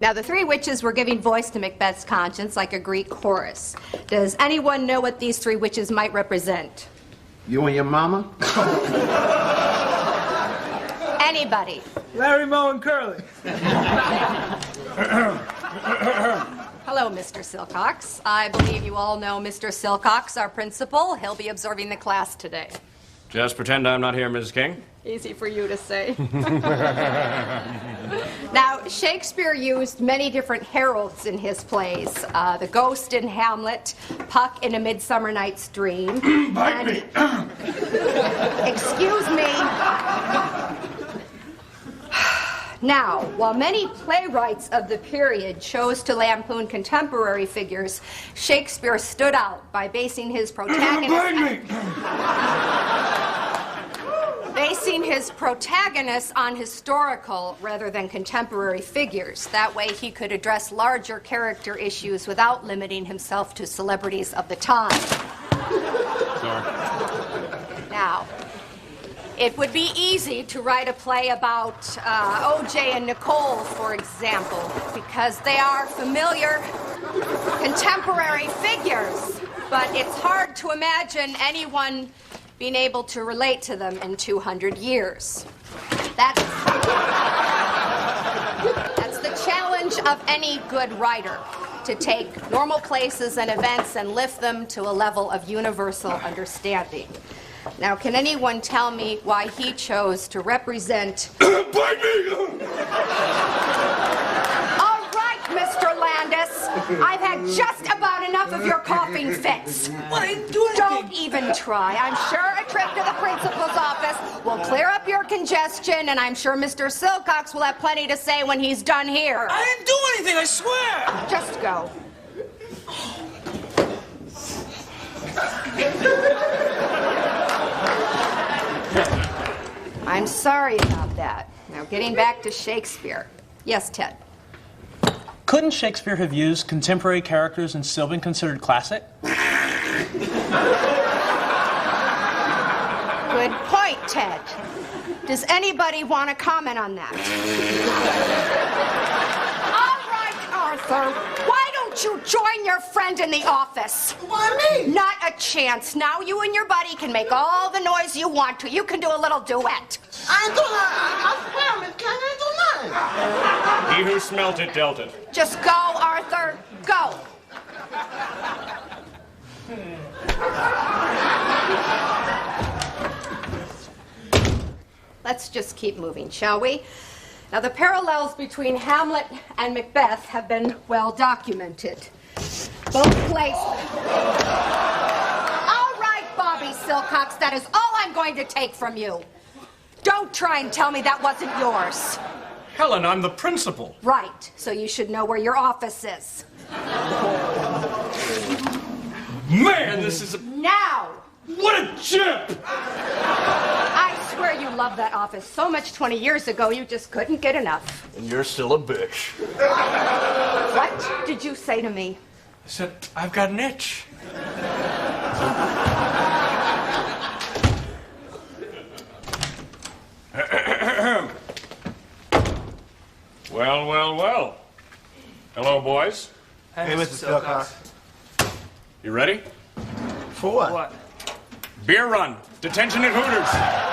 Now, the three witches were giving voice to Macbeth's conscience like a Greek chorus. Does anyone know what these three witches might represent? You and your mama? Anybody? Larry, Moe, and Curly. Hello, Mr. Silcox. I believe you all know Mr. Silcox, our principal. He'll be observing the class today. Just pretend I'm not here, Mrs. King. Easy for you to say. Now, Shakespeare used many different heralds in his plays. The Ghost in Hamlet, Puck in A Midsummer Night's Dream. Bite me! Excuse me. Now, while many playwrights of the period chose to lampoon contemporary figures, Shakespeare stood out by basing his protagonists on historical rather than contemporary figures. That way he could address larger character issues without limiting himself to celebrities of the time. Sorry. Now, it would be easy to write a play about O.J. and Nicole, for example, because they are familiar contemporary figures, but it's hard to imagine anyone being able to relate to them in 200 years. That's the challenge of any good writer, to take normal places and events and lift them to a level of universal understanding. Now, can anyone tell me why he chose to represent... Bite me! All right, Mr. Landis. I've had just about enough of your coughing fits. What? I didn't do anything. Don't even try. I'm sure a trip to the principal's office will clear up your congestion, and I'm sure Mr. Silcox will have plenty to say when he's done here. I didn't do anything, I swear. Just go. I'm sorry about that. Now, getting back to Shakespeare. Yes, Ted? Couldn't Shakespeare have used contemporary characters and still been considered classic? Good point, Ted. Does anybody want to comment on that? All right, Arthur. Why don't you join your friend in the office? Why me? Not a chance. Now you and your buddy can make all the noise you want to. You can do a little duet. I ain't doing nothing. I swear, Miss King, I ain't doing nothing. He who smelt it dealt it. Just go, Arthur. Go. Let's just keep moving, shall we? Now, the parallels between Hamlet and Macbeth have been well documented. Both plays... All right, Bobby Silcox, that is all I'm going to take from you. Don't try and tell me that wasn't yours. Helen, I'm the principal. Right, so you should know where your office is. Man, this is a... Now! What a chip! I swear you loved that office so much 20 years ago, you just couldn't get enough. And you're still a bitch. What did you say to me? I said, I've got an itch. Well, well, well. Hello, boys. Hey, Mr. Silcox. You ready? For what? Beer run. Detention at Hooters.